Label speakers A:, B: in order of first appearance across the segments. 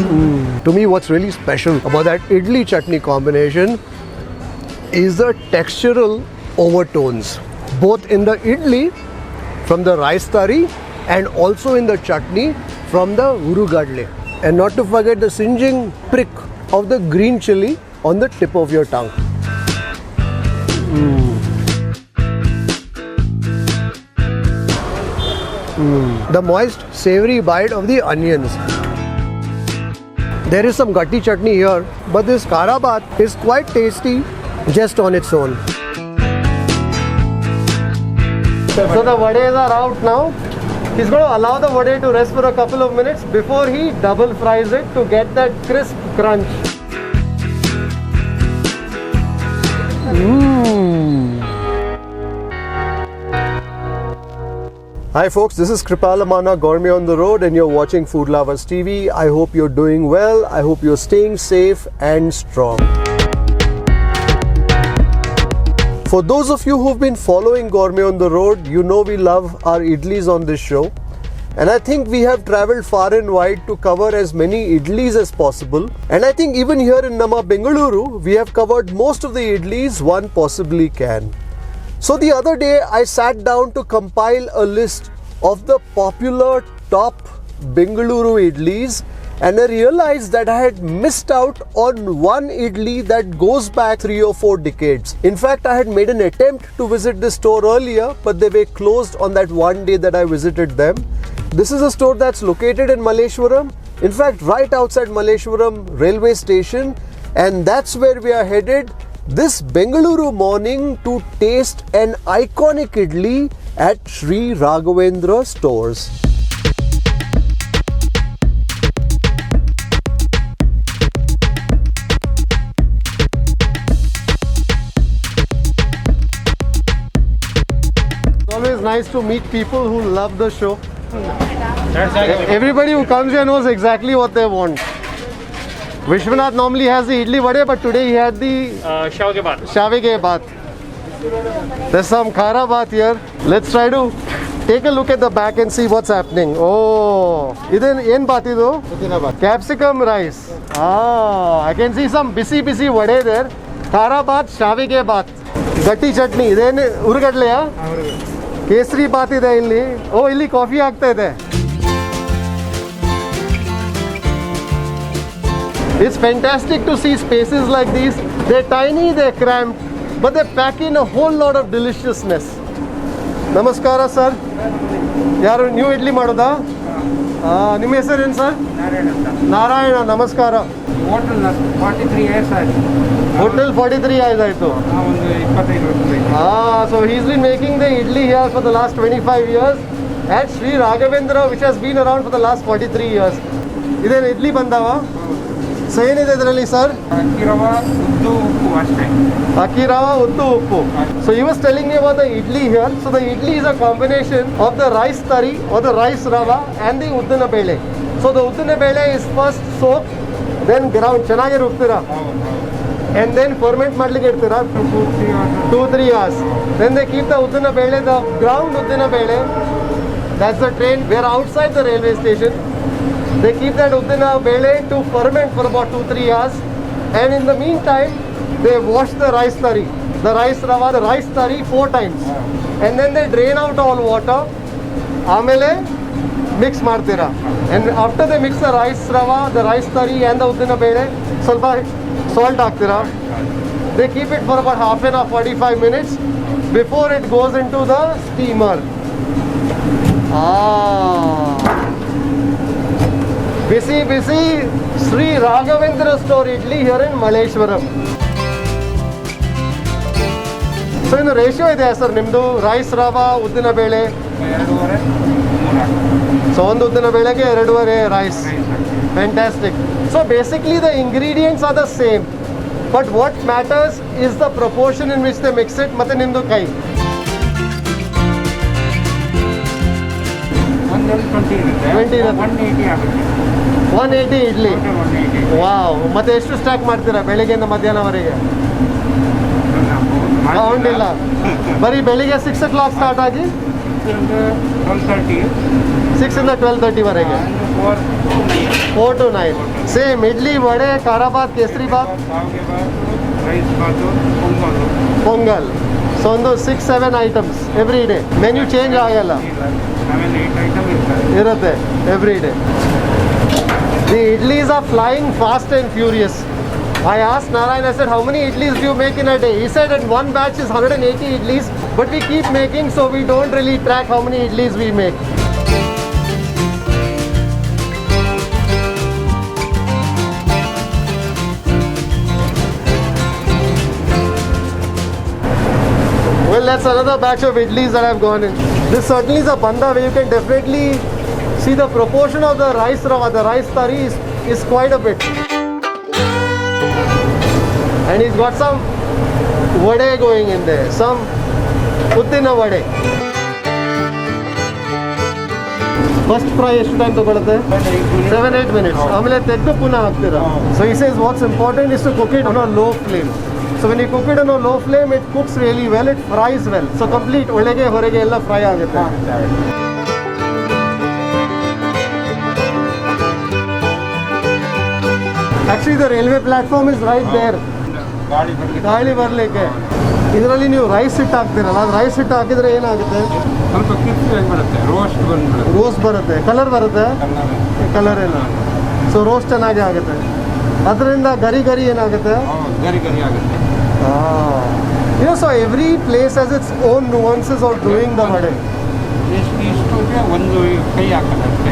A: To me, what's really special about that idli chutney combination is the textural overtones, both in the idli from the rice curry and also in the chutney from the urugadle. And not to forget the singeing prick of the green chili on the tip of your tongue. The moist, savory bite of the onions. There is some gatti chutney here, but this khara baat is quite tasty just on its own. So the vades are out now. He's going to allow the vade to rest for a couple of minutes before he double fries it to get that crisp crunch. Hi folks, this is Kripalamana Gourmet on the Road and you're watching Food Lovers TV. I hope you're doing well. I hope you're staying safe and strong. For those of you who've been following Gourmet on the Road, you know we love our idlis on this show. And I think we have traveled far and wide to cover as many idlis as possible. And I think even here in Nama Bengaluru, we have covered most of the idlis one possibly can. So the other day, I sat down to compile a list of the popular top Bengaluru idlis, and I realized that I had missed out on one idli that goes back 3 or 4 decades. In fact, I had made an attempt to visit this store earlier, but they were closed on that one day that I visited them. This is a store that's located in Malleshwaram, in fact right outside Malleshwaram railway station, and that's where we are headed this Bengaluru morning to taste an iconic idli at Sri Raghavendra Stores. It's always nice to meet people who love the show. Everybody who comes here knows exactly what they want. Vishwanath normally has the idli vade, but today he had the Shavige baat. There's some khara baat here. Let's try to take a look at the back and see what's happening. Oh, idan yen baat idu? Capsicum rice. Ah, I can see some bisi vade there. Khara baat, Shavige baat. Gatti chutney. Then urugadle ya? Kesari baat ide illi. Oh, illi coffee aagta ide. It's fantastic to see spaces like these. They're tiny, they're cramped, but they pack in a whole lot of deliciousness. Namaskara, sir. Yaru new idli madoda? ನಿಮ್ಮ ಹೆಸರು ಏನು sir? Narayana. ನಮಸ್ಕಾರ.
B: Hotel 43 years ಆಯ್ತು.
A: Hotel 43 years ಆಯ್ತು.
B: ಒಂದು 25 ವರ್ಷ.
A: So he's been making the idli here for the last 25 years at Sri Raghavendra, which has been around for the last 43 years. ಇದೇನು idli ಬಂದಾವ? ಸೊ ಏನಿದೆ ಇದರಲ್ಲಿ ಸರ್?
B: ಅಕ್ಕಿ ರವಾ, ಉದ್ದು, ಉಪ್ಪು ಅಷ್ಟೇ.
A: Akki rava, uddu, uppu. So he was telling me about the idli here. So the idli is a combination of the rice curry or the rice rava and the uddina bele. So the uddina bele is first soaked, then ground. Chanage ruktira. And then ferment madlige irtira. 2-3 hours. Then they keep the uddina bele, the ground uddina bele. That's the train. We are outside the railway station. They keep that uddina bele to ferment for about 2-3 hours. And in the meantime, they wash the rice curry, the rice rava, the rice curry 4 times. And then they drain out all water. Amele mix martira. And after they mix the rice rava, the rice curry and the uddina bele, ಸ್ವಲ್ಪ salt ಹಾಕ್ತೀರಾ. They keep it for about half an hour, 45 minutes before it goes into the steamer. Busy Sri Raghavendra Store idli here in Malleshwaram. So in the ratio ಇದೆ sir ನಿಮ್ಮದು rice ರವಾ ಉದ್ದಿನ ಬೇಳೆ
B: 2.5-3.
A: So ಒಂದು ಉದ್ದಿನ ಬೇಳೆಗೆ 2.5 rice. Fantastic. So basically the ingredients are the same, but what matters is the proportion in which they mix it. ಮತ್ತೆ ನಿಮ್ಮದು ಕೈ
B: 120 ಇರುತ್ತೆ. 180 ಆಗುತ್ತೆ.
A: 180 ಇಡ್ಲಿ. ವಾವ್. ಮತ್ತೆ ಎಷ್ಟು ಸ್ಟಾಕ್ ಮಾಡ್ತೀರಾ ಬೆಳಿಗ್ಗೆಯಿಂದ ಮಧ್ಯಾಹ್ನವರೆಗೆ? ಕೌಂಟ್ ಇಲ್ಲ. ಬರೀ ಬೆಳಿಗ್ಗೆ 6 o'clock ಸ್ಟಾರ್ಟ್ ಆಗಿ
B: 12:30.
A: 6 ಇಂದ 12:30 ವರೆಗೆ.
B: And 4 to 9.
A: 4 to 9. Same idli, vade, khara baat, kesari baat,
B: Shavige bath, rice bath, pongal.
A: pongal. So on those 6-7 items every day. Menu change ಆಗಲ್ಲ.
B: 7-8 item ಇರ್ತದೆ.
A: ಇರುತ್ತೆ every day. The idlis are flying fast and furious. I asked Narayan, I said, how many idlis do you make in a day? He said, in one batch is 180 idlis, but we keep making, so we don't really track how many idlis we make. Well, that's another batch of idlis that have gone in. This certainly is a banda where you can definitely see the proportion of the rice rava, the rice tari is quite a bit. And he's got some vade going in there, some uddina vade. First fry ಎಷ್ಟು time ತಗೊಳುತ್ತೆ? 7-8 minutes. ಆಮೇಲೆ ತೆಗೆದು ಪುನಃ ಹಾಕ್ತೀರಾ? So he says what's important is to cook it on a low flame. So when you cook it on a low flame, it cooks really well, it fries well. So complete ಒಳಗೆ ಹೊರಗೆ ಎಲ್ಲ fry ಆಗುತ್ತೆ. Actually the railway platform is right there. ಗಾಳಿ ಬರಲಿಕ್ಕೆ. ಇದರಲ್ಲಿ ನೀವು rice ಹಿಟ್ಟು ಹಾಕ್ತೀರಲ್ಲ, ಅದು ರೈಸ್ ಹಿಟ್ಟು ಹಾಕಿದ್ರೆ ಏನಾಗುತ್ತೆ?
B: ಸ್ವಲ್ಪ ಕ್ರಿಸ್ಪಿ ಬರುತ್ತೆ, ರೋಸ್ಟ್ ಬಂದ್ಬಿಡುತ್ತೆ.
A: ರೋಸ್ಟ್ ಬರುತ್ತೆ, ಕಲರ್ ಬರುತ್ತೆ, ಕಲರ್ ಇಲ್ಲ. ಸೊ ರೋಸ್ಟ್ ಚೆನ್ನಾಗಿ ಆಗುತ್ತೆ. ಅದರಿಂದ ಗರಿ ಗರಿ ಏನಾಗುತ್ತೆ?
B: ಗರಿ ಗರಿ ಆಗುತ್ತೆ.
A: You know, so every place has its own nuances of doing the vade.
B: ಇಷ್ಟಕ್ಕೆ ಒಂದು ಕೈ ಹಾಕತ್ತೆ.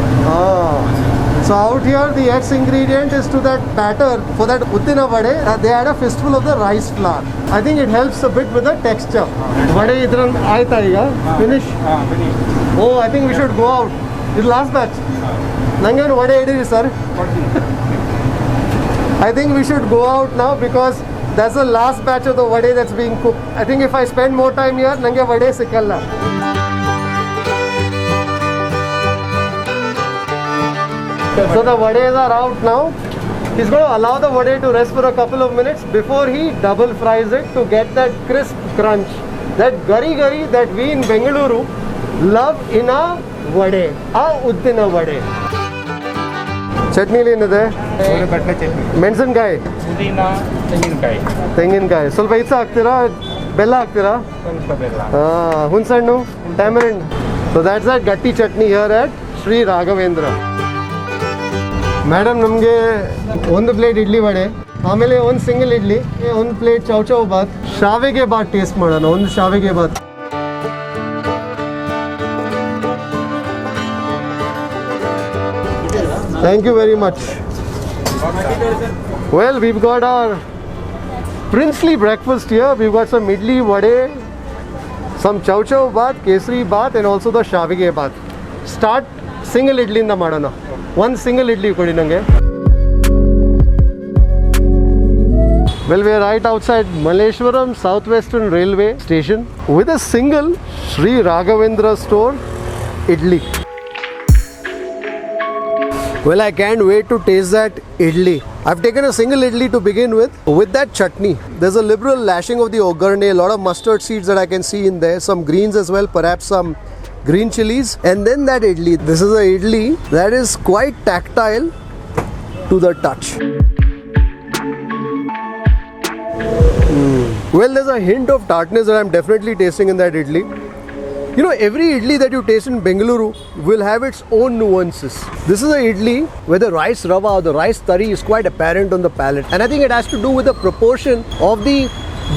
A: So out here the X ingredient is to that batter for that uddina vade. They add a fistful of the rice flour. I think it helps a bit with the texture. Vade idran aita iga finish. Oh, I think we should go out. This last batch. Nange vade idiri sir. I think we should go out now because that's the last batch of the vade that's being cooked. I think if I spend more time here, nange vade sikalla. So the vades are out now. He's going to allow the vade to rest for a couple of minutes before he double fries it to get that crisp crunch, that gari gari that we in Bengaluru love in a vade, a uddina vade. ಚಟ್ನಿಲಿ ಏನಿದೆ?
B: ಕಡಲೆ ಚಟ್ನಿ,
A: ಮೆಣಸಿನ್ಕಾಯಿ,
B: ಪುದೀನ, ತೆಂಗಿನಕಾಯಿ.
A: ತೆಂಗಿನಕಾಯಿ ಸ್ವಲ್ಪ ಹೆಚ್ಚು ಹಾಕ್ತೀರಾ? ಬೆಲ್ಲ ಹಾಕ್ತೀರಾ?
B: ಸ್ವಲ್ಪ ಬೆಲ್ಲ.
A: ಹುಣಸೆಹಣ್ಣು, tamarind. So that's that gatti chutney here at Sri Raghavendra. Madam ನಮಗೆ ಒಂದು ಪ್ಲೇಟ್ ಇಡ್ಲಿ ವಡೆ, ಆಮೇಲೆ ಒಂದು ಸಿಂಗಲ್ ಇಡ್ಲಿ, ಒಂದು ಪ್ಲೇಟ್ ಚೌಚೌ ಬಾತ್, ಶಾವಿಗೆ ಬಾತ್ ಟೇಸ್ಟ್ ಮಾಡೋಣ. ಒಂದು ಶಾವಿಗೆ ಬಾತ್. Thank you very much. Well, we've got our princely breakfast here. We've got some idli, vade, some chowchow bath, kesari bath, and also the shavige bath. Start single idli ಇಂದ ಮಾಡೋಣ. One single idli ಕೊಡಿ ನನಗೆ. Well, we are right outside Malleshwaram Southwestern Railway Station with a single Sri Raghavendra Store idli. Well, I can't wait to taste that idli. I've taken a single idli to begin with that chutney. There's a liberal lashing of the ogarne, a lot of mustard seeds that I can see in there, some greens as well, perhaps some green chilies, and then that idli. This is a idli that is quite tactile to the touch. Well, there's a hint of tartness that I'm definitely tasting in that idli. You know, every idli that you taste in Bengaluru will have its own nuances. This is a idli where the rice rava or the rice tari is quite apparent on the palate, and I think it has to do with the proportion of the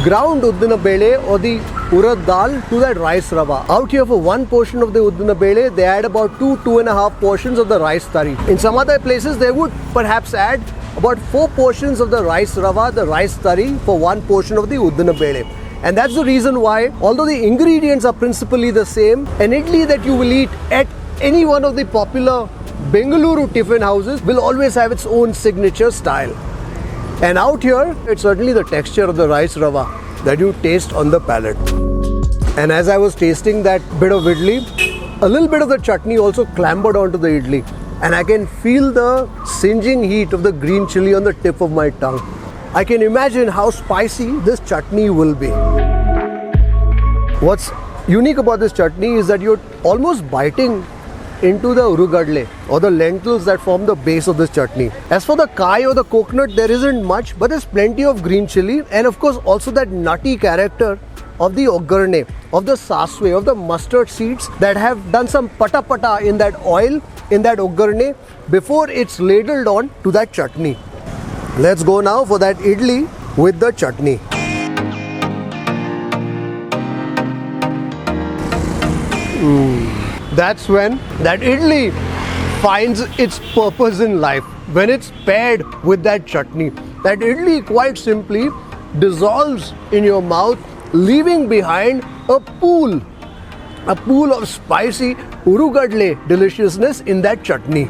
A: ground uddina bele or the urad dal to that rice rava. Out here for one portion of the uddina bele, they add about 2.5 portions of the rice tari. In some other places, they would perhaps add about 4 portions of the rice rava, the rice tari, for one portion of the uddina bele. And that's the reason why, although the ingredients are principally the same, an idli that you will eat at any one of the popular Bengaluru tiffin houses will always have its own signature style. And out here, it's certainly the texture of the rice rava that you taste on the palate. And as I was tasting that bit of idli, a little bit of the chutney also clambered onto the idli. And I can feel the singeing heat of the green chili on the tip of my tongue. I can imagine how spicy this chutney will be. What's unique about this chutney is that you're almost biting into the urugadle or the lentils that form the base of this chutney. As for the kai or the coconut, there isn't much, but there's plenty of green chili and of course also that nutty character of the ogarne, of the saswe, of the mustard seeds that have done some pata pata in that oil, in that ogarne before it's ladled on to that chutney. Let's go now for that idli with the chutney. That's when that idli finds its purpose in life, when it's paired with that chutney. That idli quite simply dissolves in your mouth, leaving behind a pool of spicy urugadle deliciousness in that chutney.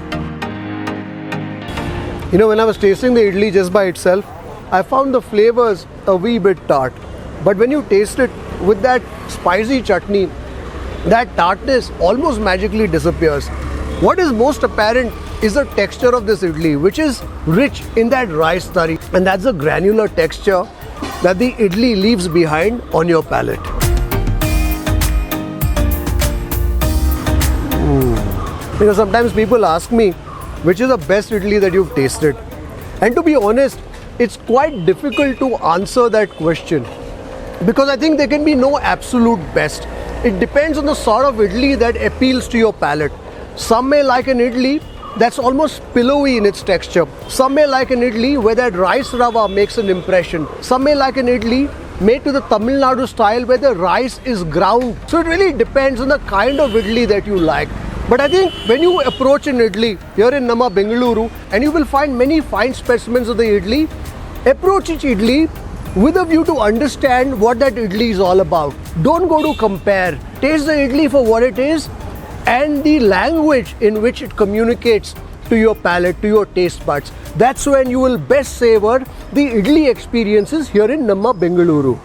A: You know, when I was tasting the idli just by itself, I found the flavors a wee bit tart. But when you taste it with that spicy chutney, that tartness almost magically disappears. What is most apparent is the texture of this idli, which is rich in that rice tari, and that's the granular texture that the idli leaves behind on your palate. Because sometimes people ask me, which is the best idli that you've tasted? And to be honest, it's quite difficult to answer that question, because I think there can be no absolute best. It depends on the sort of idli that appeals to your palate. Some may like an idli that's almost pillowy in its texture. Some may like an idli where that rice rava makes an impression. Some may like an idli made to the Tamil Nadu style where the rice is ground. So it really depends on the kind of idli that you like. But I think when you approach an idli here in Nama Bengaluru, and you will find many fine specimens of the idli, approach each idli with a view to understand what that idli is all about. Don't go to compare. Taste the idli for what it is and the language in which it communicates to your palate, to your taste buds. That's when you will best savor the idli experiences here in Nama Bengaluru.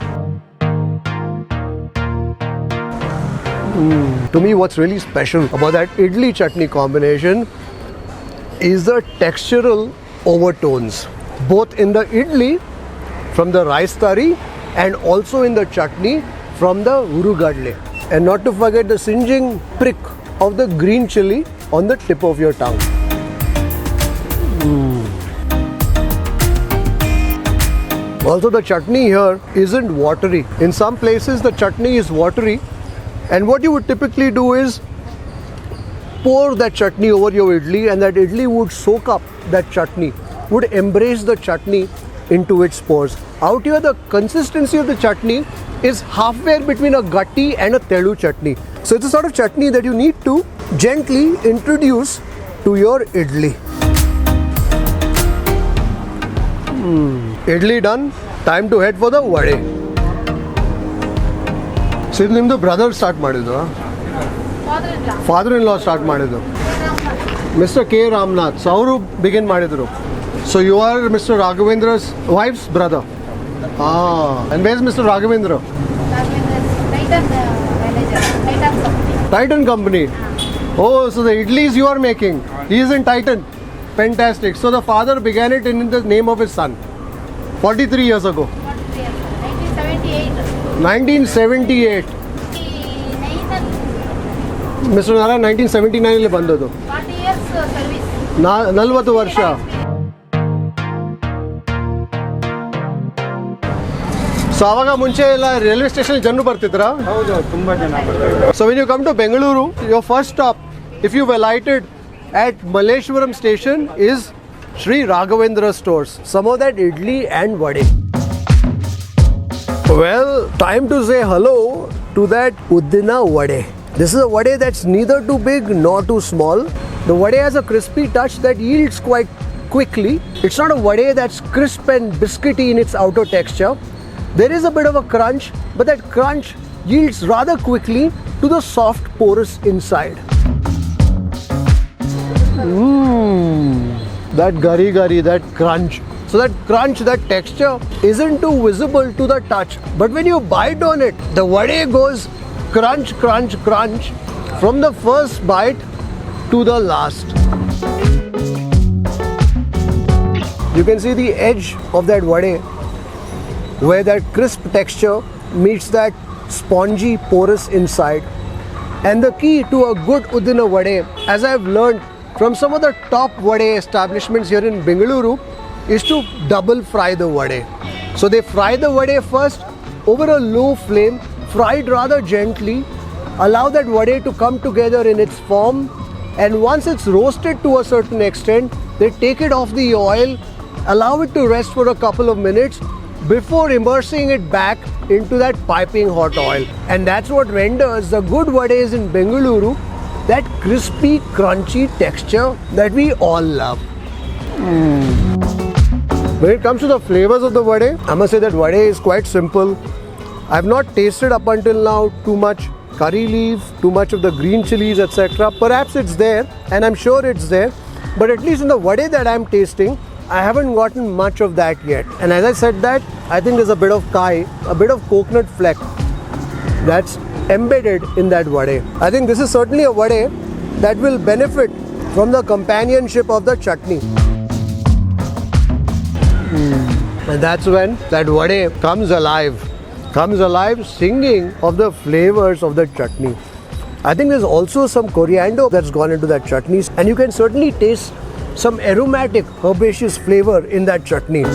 A: To me, what's really special about that idli chutney combination is the textural overtones, both in the idli from the rice tari and also in the chutney from the urugadle. And not to forget the singeing prick of the green chili on the tip of your tongue. Also, the chutney here isn't watery. In some places the chutney is watery, and what you would typically do is pour that chutney over your idli, and that idli would soak up that chutney, would embrace the chutney into its pores. Out here, the consistency of the chutney is halfway between a gatti and a telu chutney. So it's a sort of chutney that you need to gently introduce to your idli. Idli done, time to head for the vade. So nimdu brother start ಮಾಡಿದ್ದು, father-in-law start ಮಾಡಿದ್ದು, Mr. K. Ramnath. So ಅವರು begin ಮಾಡಿದ್ರು. So you are Mr. Raghavendra's wife's brother. And where's Mr. Raghavendra? Titan company. Oh, so the idlis you are making, he is in Titan. Fantastic. So the father began it in the name of his son 43 years ago. 1978. Mr. Nara 1979 ಅಲ್ಲಿ ಬಂದದ್ದು. 40 years service. 40 ವರ್ಷ. So ಆವಾಗ ಮುಂಚೆ ಎಲ್ಲ railway station ಜನರು ಬರ್ತಿದ್ರಾ?
B: ಹೌದು, ತುಂಬಾ ಜನ ಬರ್ತಾರೆ.
A: So when you come to Bengaluru, your first stop, if you've alighted at Malleshwaram station, is Sri Raghavendra Stores. Some of that idli and vade. Well, time to say hello to that Uddina vade. This is a vade that's neither too big nor too small. The vade has a crispy touch that yields quite quickly. It's not a vade that's crisp and biscuity in its outer texture. There is a bit of a crunch, but that crunch yields rather quickly to the soft porous inside. That gari, that crunch. So that crunch, that texture isn't too visible to the touch. But when you bite on it, the vade goes crunch, crunch, crunch from the first bite to the last. You can see the edge of that vade, where that crisp texture meets that spongy, porous inside. And the key to a good udina vade, as I've learned from some of the top vade establishments here in Bengaluru, is to double fry the vade. So they fry the vade first over a low flame, fried rather gently, allow that vade to come together in its form, and once it's roasted to a certain extent, they take it off the oil, allow it to rest for a couple of minutes before immersing it back into that piping hot oil. And that's what renders the good vades in Bengaluru that crispy, crunchy texture that we all love. When it comes to the flavors of the vade, I must say that vade is quite simple. I've not tasted up until now too much curry leaf, too much of the green chilies, etc. Perhaps it's there, and I'm sure it's there, but at least in the vade that I'm tasting, I haven't gotten much of that yet. And as I said that, I think there's a bit of kai, a bit of coconut fleck that's embedded in that vade. I think this is certainly a vade that will benefit from the companionship of the chutney. And that's when that vade comes alive singing of the flavors of the chutney. I think there's also some coriander that's gone into that chutney, and you can certainly taste some aromatic herbaceous flavor in that chutney.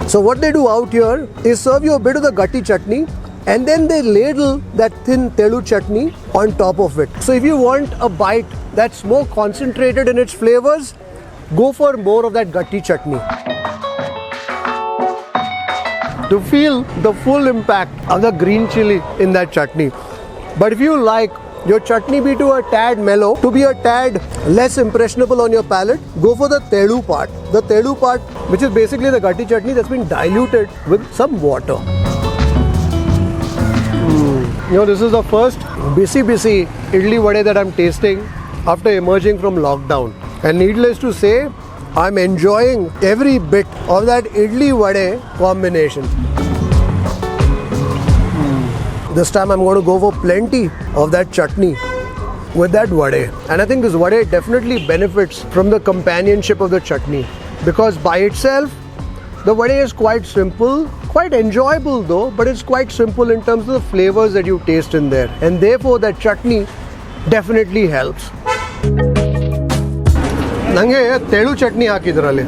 A: So what they do out here is serve you a bit of the gatti chutney, and then they ladle that thin telu chutney on top of it. So if you want a bite that's more concentrated in its flavors, go for more of that gatti chutney to feel the full impact of the green chili in that chutney. But if you like your chutney be to a tad mellow, to be a tad less impressionable on your palate, go for the telu part. The telu part, which is basically the gatti chutney that's been diluted with some water. You know, this is the first bisi idli vade that I'm tasting after emerging from lockdown. And needless to say, I'm enjoying every bit of that idli vade combination. This time I'm going to go for plenty of that chutney with that vade. And I think this vade definitely benefits from the companionship of the chutney, because by itself, the vade is quite simple, quite enjoyable though, but it's quite simple in terms of the flavors that you taste in there. And therefore that chutney definitely helps. Nange telu chutney hakidrale.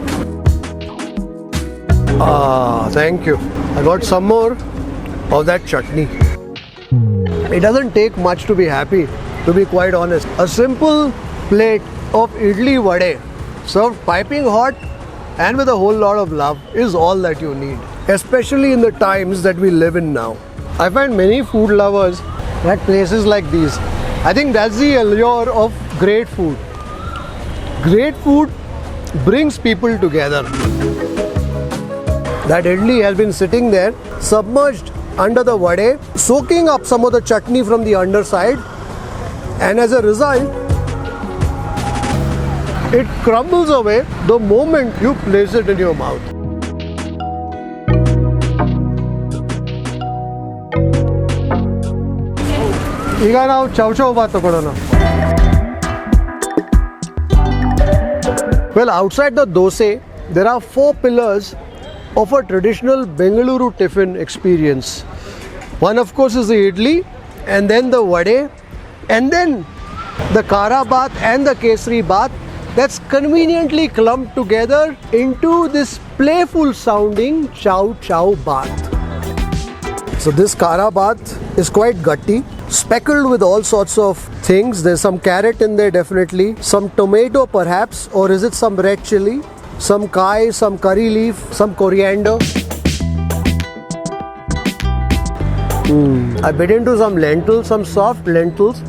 A: Thank you. I got some more of that chutney. It doesn't take much to be happy, to be quite honest. A simple plate of idli vade served piping hot and with a whole lot of love is all that you need, especially in the times that we live in now. I find many food lovers at places like these. I think that's the allure of great food. Great food brings people together. That idli has been sitting there, submerged under the vade, soaking up some of the chutney from the underside, and as a result, it crumbles away the moment you place it in your mouth. ಈಗ ನಾವು ಚೌಚೌ ಬಾತ್ ತಗೊಳ್ಳೋಣ. Well, outside the dosa, there are 4 pillars of a traditional Bengaluru tiffin experience. One, of course, is the idli, and then the vade, and then the khara bath and the kesari bath that's conveniently clumped together into this playful sounding Chowchow bath. So this khara bath is quite gutty, speckled with all sorts of things. There's some carrot in there definitely, some tomato perhaps, or is it some red chili, some kai, some curry leaf, some coriander. I bit into some lentils, some soft lentils.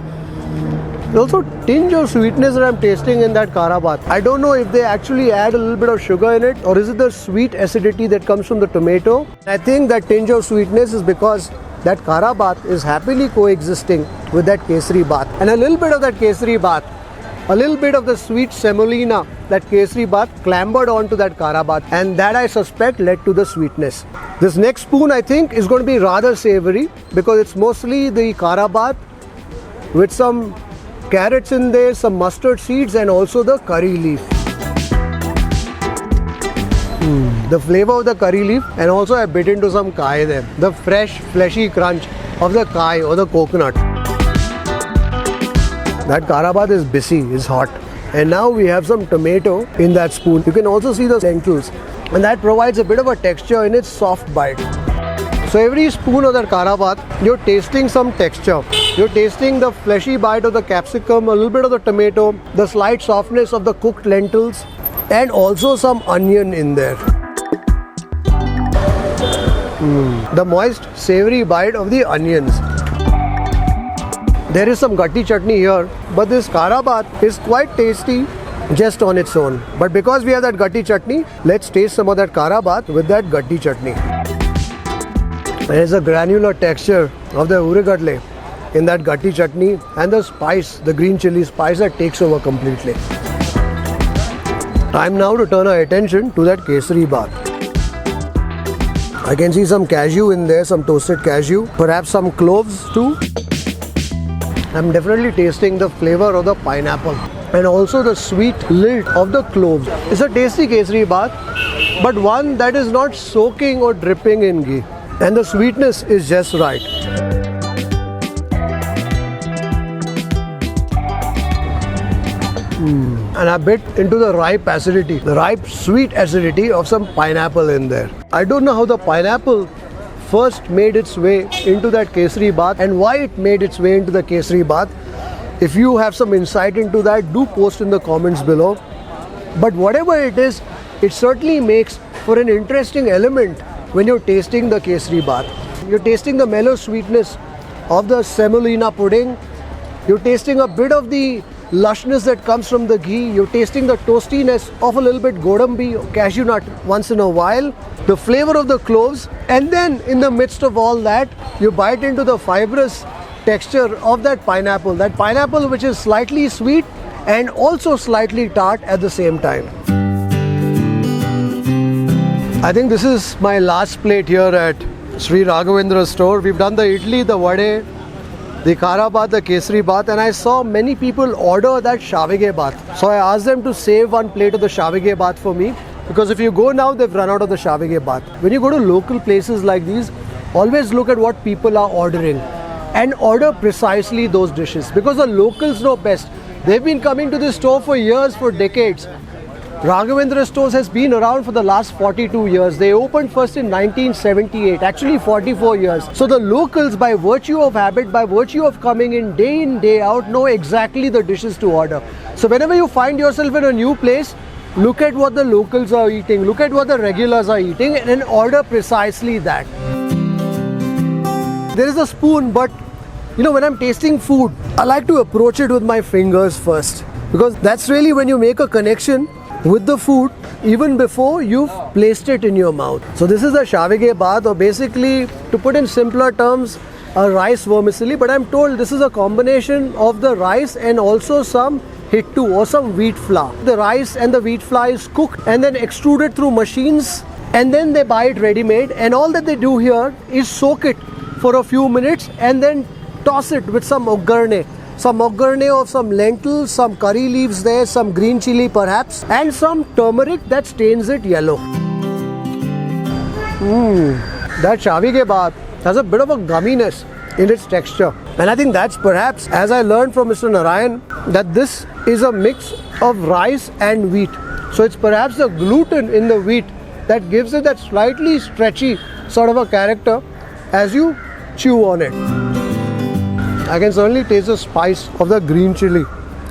A: There's also a tinge of sweetness that I'm tasting in that khara bath. I don't know if they actually add a little bit of sugar in it, or is it the sweet acidity that comes from the tomato. I think that tinge of sweetness is because that khara bath is happily coexisting with that kesari bath. And a little bit of that kesari bath, a little bit of the sweet semolina, that kesari bath clambered onto that khara bath, and that I suspect led to the sweetness. This next spoon I think is going to be rather savory, because it's mostly the khara bath with some carrots in there, some mustard seeds, and also the curry leaf. The flavor of the curry leaf, and also I bit into some kai there. The fresh, fleshy crunch of the kai or the coconut. That khara baat is busy, is hot. And now we have some tomato in that spoon. You can also see the lentils, and that provides a bit of a texture in its soft bite. So every spoon of that khara baat, you're tasting some texture. You're tasting the fleshy bite of the capsicum, a little bit of the tomato, the slight softness of the cooked lentils, and also some onion in there. The moist, savory bite of the onions. There is some gatti chutney here, but this khara baat is quite tasty just on its own. But because we have that gatti chutney, let's taste some of that khara baat with that gatti chutney. There is a granular texture of the urigadle in that gatti chutney, and the spice, the green chili spice that takes over completely. Time now to turn our attention to that kesari baat. I can see some cashew in there, some toasted cashew, perhaps some cloves too. I'm definitely tasting the flavor of the pineapple and also the sweet lilt of the cloves. It's a tasty kesari baat, but one that is not soaking or dripping in ghee. And the sweetness is just right. And I bit into the ripe acidity, the ripe sweet acidity of some pineapple in there. I don't know how the pineapple first made its way into that kesari baat and why it made its way into the kesari baat. If you have some insight into that, do post in the comments below. But whatever it is, it certainly makes for an interesting element when you're tasting the kesari baat. You're tasting the mellow sweetness of the semolina pudding. You're tasting a bit of the lushness that comes from the ghee. You're tasting the toastiness of a little bit godambi, cashew nut once in a while, the flavor of the cloves, and then in the midst of all that, you bite into the fibrous texture of that pineapple which is slightly sweet and also slightly tart at the same time. I think this is my last plate here at Sri Raghavendra Store. We've done the idli, the vade, the khara baat, the kesari baat, and I saw many people order that Shavige baat. So I asked them to save one plate of the Shavige baat for me, because if you go now, they've run out of the Shavige baat. When you go to local places like these, always look at what people are ordering and order precisely those dishes, because the locals know best. They've been coming to this store for years, for decades. Raghavendra Stores has been around for the last 42 years. They opened first in 1978, actually 44 years. So the locals, by virtue of habit, by virtue of coming in, day out, know exactly the dishes to order. So whenever you find yourself in a new place, look at what the locals are eating, look at what the regulars are eating, and then order precisely that. There is a spoon, but when I'm tasting food, I like to approach it with my fingers first, because that's really when you make a connection with the food even before you've placed it in your mouth. So this is the Shavige baat, or basically, to put in simpler terms, a rice vermicelli, but I'm told this is a combination of the rice and also some hittu or some wheat flour. The rice and the wheat flour is cooked and then extruded through machines, and then they buy it ready-made, and all that they do here is soak it for a few minutes and then toss it with some oggarne. Some oggarne of some lentils, some curry leaves there, some green chili perhaps, and some turmeric that stains it yellow. That Shavige baat has a bit of a gumminess in its texture. And I think that's perhaps, as I learned from Mr. Narayan, that this is a mix of rice and wheat. So it's perhaps the gluten in the wheat that gives it that slightly stretchy sort of a character as you chew on it. I can certainly taste the spice of the green chili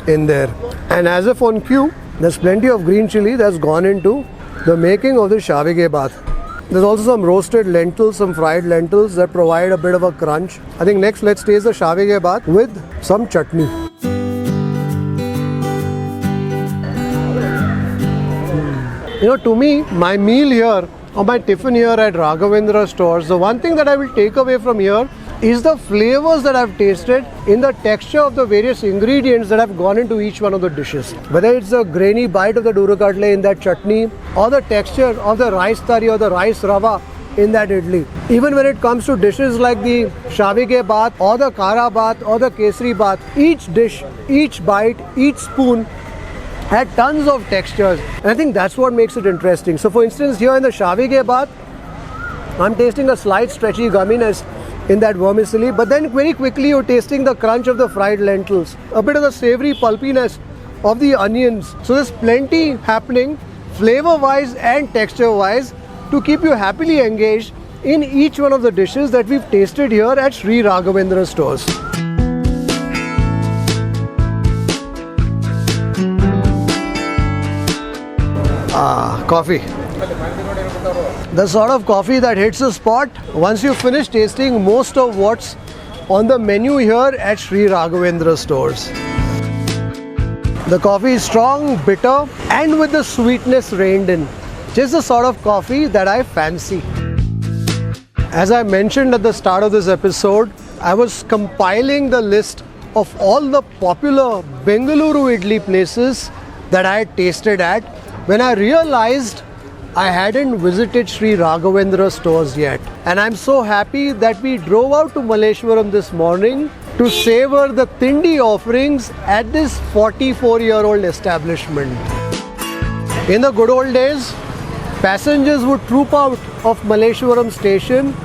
A: in there. And as if on cue, there's plenty of green chili that's gone into the making of the Shavige baat. There's also some roasted lentils, some fried lentils that provide a bit of a crunch. I think next let's taste the Shavige baat with some chutney. To me, my meal here or my tiffin here at Raghavendra Stores, the one thing that I will take away from here is the flavors that I've tasted in the texture of the various ingredients that have gone into each one of the dishes. Whether it's the grainy bite of the durukadle in that chutney, or the texture of the rice tari or the rice rava in that idli. Even when it comes to dishes like the Shavige baat or the khara baat or the kesari baat, each dish, each bite, each spoon had tons of textures. And I think that's what makes it interesting. So for instance, here in the Shavige bath, I'm tasting a slight stretchy gumminess in that vermicelli, but then very quickly you're tasting the crunch of the fried lentils, a bit of the savory pulpiness of the onions. So there's plenty happening flavor wise and texture wise to keep you happily engaged in each one of the dishes that we've tasted here at Sri Raghavendra Stores. Coffee. The sort of coffee that hits the spot once you finish tasting most of what's on the menu here at Sri Raghavendra Stores. The coffee is strong, bitter, and with the sweetness reined in. Just the sort of coffee that I fancy. As I mentioned at the start of this episode, I was compiling the list of all the popular Bengaluru idli places that I had tasted at when I realized I hadn't visited Sri Raghavendra Stores yet. And I'm so happy that we drove out to Malleshwaram this morning to savor the tindi offerings at this 44-year-old establishment. In the good old days, passengers would troop out of Malleshwaram station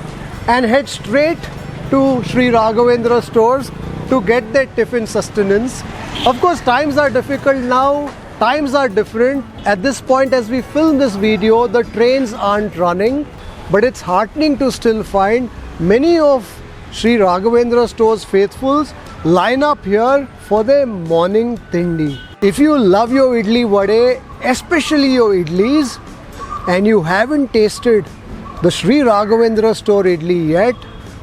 A: and head straight to Sri Raghavendra Stores to get their tiffin sustenance. Of course, times are difficult now. Times are different. At this point, as we film this video, the trains aren't running, but it's heartening to still find many of Sri Raghavendra Stores faithfuls line up here for their morning tindi. If you love your idli vade, especially your idlis, and you haven't tasted the Sri Raghavendra Store idli yet,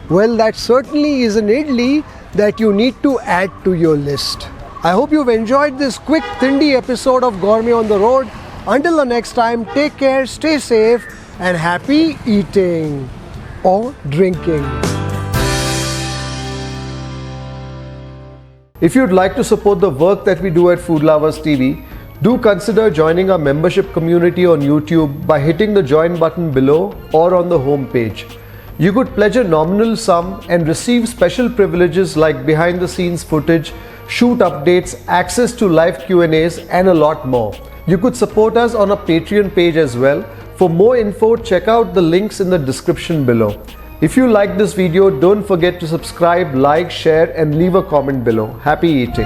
A: well, that certainly is an idli that you need to add to your list. I hope you've enjoyed this quick tindi episode of Gourmet on the Road. Until the next time, take care, stay safe, and happy eating or drinking. If you'd like to support the work that we do at Food Lovers TV, do consider joining our membership community on YouTube by hitting the join button below or on the home page. You could pledge a nominal sum and receive special privileges like behind the scenes footage, shoot updates, access to live Q&As, and a lot more. You could support us on our Patreon page as well. For more info, check out the links in the description below. If you like this video, don't forget to subscribe, like, share, and leave a comment below. Happy eating!